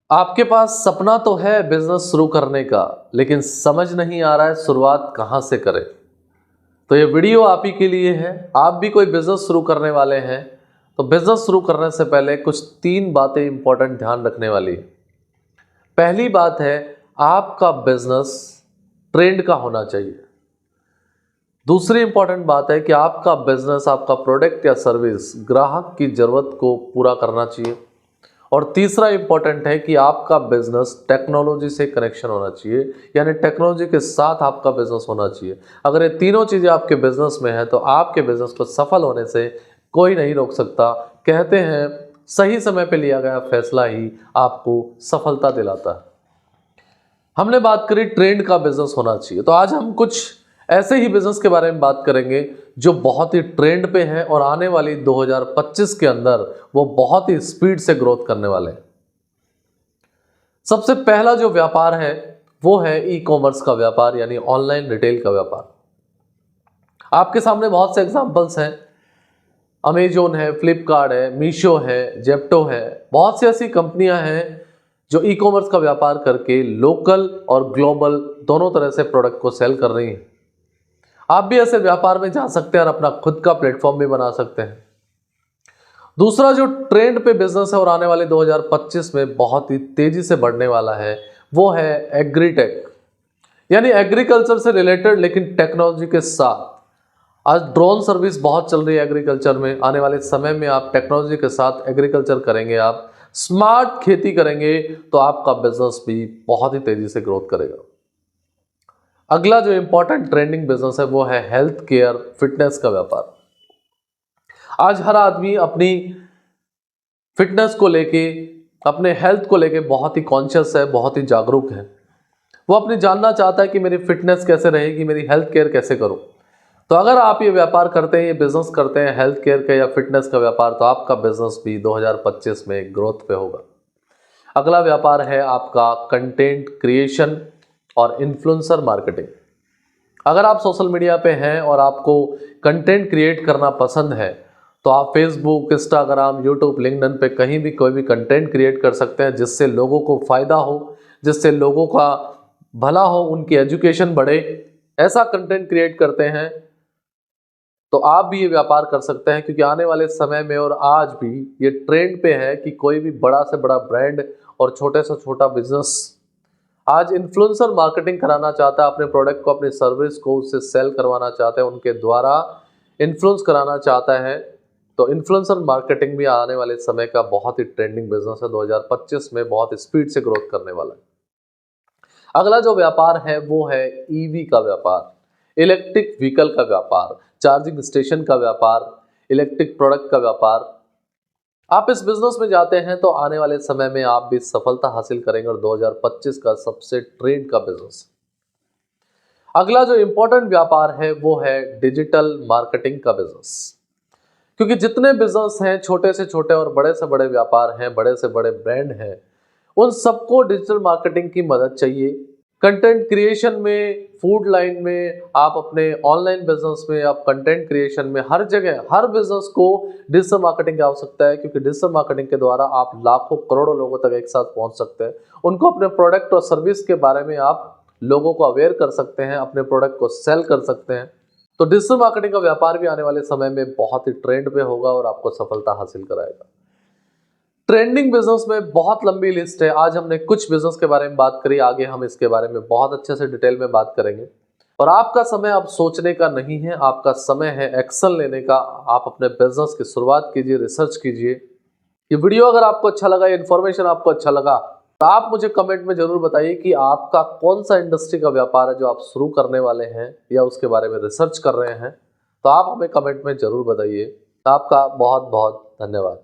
आपके पास सपना तो है बिजनेस शुरू करने का, लेकिन समझ नहीं आ रहा है शुरुआत कहां से करें। तो ये वीडियो आप ही के लिए है। आप भी कोई बिजनेस शुरू करने वाले हैं तो बिजनेस शुरू करने से पहले कुछ 3 बातें इंपॉर्टेंट ध्यान रखने वाली है। पहली बात है, आपका बिजनेस ट्रेंड का होना चाहिए। दूसरी इंपॉर्टेंट बात है कि आपका बिजनेस, आपका प्रोडक्ट या सर्विस ग्राहक की जरूरत को पूरा करना चाहिए। और तीसरा इंपॉर्टेंट है कि आपका बिजनेस टेक्नोलॉजी से कनेक्शन होना चाहिए, यानी टेक्नोलॉजी के साथ आपका बिजनेस होना चाहिए। अगर ये तीनों चीजें आपके बिजनेस में है तो आपके बिजनेस को सफल होने से कोई नहीं रोक सकता। कहते हैं सही समय पे लिया गया फैसला ही आपको सफलता दिलाता है। हमने बात करी ट्रेंड का बिजनेस होना चाहिए, तो आज हम कुछ ऐसे ही बिजनेस के बारे में बात करेंगे जो बहुत ही ट्रेंड पे है और आने वाली 2025 के अंदर वो बहुत ही स्पीड से ग्रोथ करने वाले हैं। सबसे पहला जो व्यापार है वो है ई कॉमर्स का व्यापार, यानी ऑनलाइन रिटेल का व्यापार। आपके सामने बहुत से एग्जांपल्स हैं। अमेजोन है, फ्लिपकार्ट है, मीशो है, जेप्टो है, बहुत सी ऐसी कंपनियां हैं जो ई कॉमर्स का व्यापार करके लोकल और ग्लोबल दोनों तरह से प्रोडक्ट को सेल कर रही हैं। आप भी ऐसे व्यापार में जा सकते हैं और अपना खुद का प्लेटफॉर्म भी बना सकते हैं। दूसरा जो ट्रेंड पे बिजनेस है और आने वाले 2025 में बहुत ही तेजी से बढ़ने वाला है वो है एग्रीटेक, यानी एग्रीकल्चर से रिलेटेड लेकिन टेक्नोलॉजी के साथ। आज ड्रोन सर्विस बहुत चल रही है एग्रीकल्चर में। आने वाले समय में आप टेक्नोलॉजी के साथ एग्रीकल्चर करेंगे, आप स्मार्ट खेती करेंगे तो आपका बिजनेस भी बहुत ही तेजी से ग्रोथ करेगा। अगला जो इंपॉर्टेंट ट्रेंडिंग बिजनेस है वो है हेल्थ केयर फिटनेस का व्यापार। आज हर आदमी अपनी फिटनेस को लेके, अपने हेल्थ को लेके बहुत ही कॉन्शियस है, बहुत ही जागरूक है। वो अपनी जानना चाहता है कि मेरी फिटनेस कैसे रहेगी, मेरी हेल्थ केयर कैसे करूं। तो अगर आप ये व्यापार करते हैं, ये बिजनेस करते हैं हेल्थ केयर का या फिटनेस का व्यापार, तो आपका बिजनेस भी 2025 में ग्रोथ पे होगा। अगला व्यापार है आपका कंटेंट क्रिएशन और इन्फ्लुएंसर मार्केटिंग। अगर आप सोशल मीडिया पे हैं और आपको कंटेंट क्रिएट करना पसंद है तो आप फेसबुक, इंस्टाग्राम, यूट्यूब, लिंक्डइन पे कहीं भी कोई भी कंटेंट क्रिएट कर सकते हैं जिससे लोगों को फायदा हो, जिससे लोगों का भला हो, उनकी एजुकेशन बढ़े। ऐसा कंटेंट क्रिएट करते हैं तो आप भी ये व्यापार कर सकते हैं, क्योंकि आने वाले समय में और आज भी ये ट्रेंड पे है कि कोई भी बड़ा से बड़ा ब्रांड और छोटे से छोटा बिजनेस आज इन्फ्लुएंसर मार्केटिंग कराना चाहता है, अपने प्रोडक्ट को, अपनी सर्विस को उससे सेल करवाना चाहता है, उनके द्वारा इन्फ्लुएंस कराना चाहता है। तो इन्फ्लुएंसर मार्केटिंग भी आने वाले समय का बहुत ही ट्रेंडिंग बिजनेस है, 2025 में बहुत स्पीड से ग्रोथ करने वाला है। अगला जो व्यापार है वो है ईवी का व्यापार, इलेक्ट्रिक व्हीकल का व्यापार, चार्जिंग स्टेशन का व्यापार, इलेक्ट्रिक प्रोडक्ट का व्यापार। आप इस बिजनेस में जाते हैं तो आने वाले समय में आप भी सफलता हासिल करेंगे और 2025 का सबसे ट्रेंड का बिजनेस। अगला जो इंपॉर्टेंट व्यापार है वो है डिजिटल मार्केटिंग का बिजनेस, क्योंकि जितने बिजनेस हैं, छोटे से छोटे और बड़े से बड़े व्यापार हैं, बड़े से बड़े ब्रांड हैं, उन सबको डिजिटल मार्केटिंग की मदद चाहिए। कंटेंट क्रिएशन में, फूड लाइन में, आप अपने ऑनलाइन बिजनेस में, आप कंटेंट क्रिएशन में, हर जगह हर बिजनेस को डिजिटल मार्केटिंग की आवश्यकता है, क्योंकि डिजिटल मार्केटिंग के द्वारा आप लाखों करोड़ों लोगों तक एक साथ पहुंच सकते हैं। उनको अपने प्रोडक्ट और सर्विस के बारे में आप लोगों को अवेयर कर सकते हैं, अपने प्रोडक्ट को सेल कर सकते हैं। तो डिजिटल मार्केटिंग का व्यापार भी आने वाले समय में बहुत ही ट्रेंड पे होगा और आपको सफलता हासिल कराएगा। ट्रेंडिंग बिजनेस में बहुत लंबी लिस्ट है। आज हमने कुछ बिजनेस के बारे में बात करी, आगे हम इसके बारे में बहुत अच्छे से डिटेल में बात करेंगे। और आपका समय अब सोचने का नहीं है, आपका समय है एक्शन लेने का। आप अपने बिजनेस की शुरुआत कीजिए, रिसर्च कीजिए। ये वीडियो अगर आपको अच्छा लगा, इन्फॉर्मेशन आपको अच्छा लगा, तो आप मुझे कमेंट में जरूर बताइए कि आपका कौन सा इंडस्ट्री का व्यापार है जो आप शुरू करने वाले हैं या उसके बारे में रिसर्च कर रहे हैं। तो आप हमें कमेंट में जरूर बताइए। आपका बहुत बहुत धन्यवाद।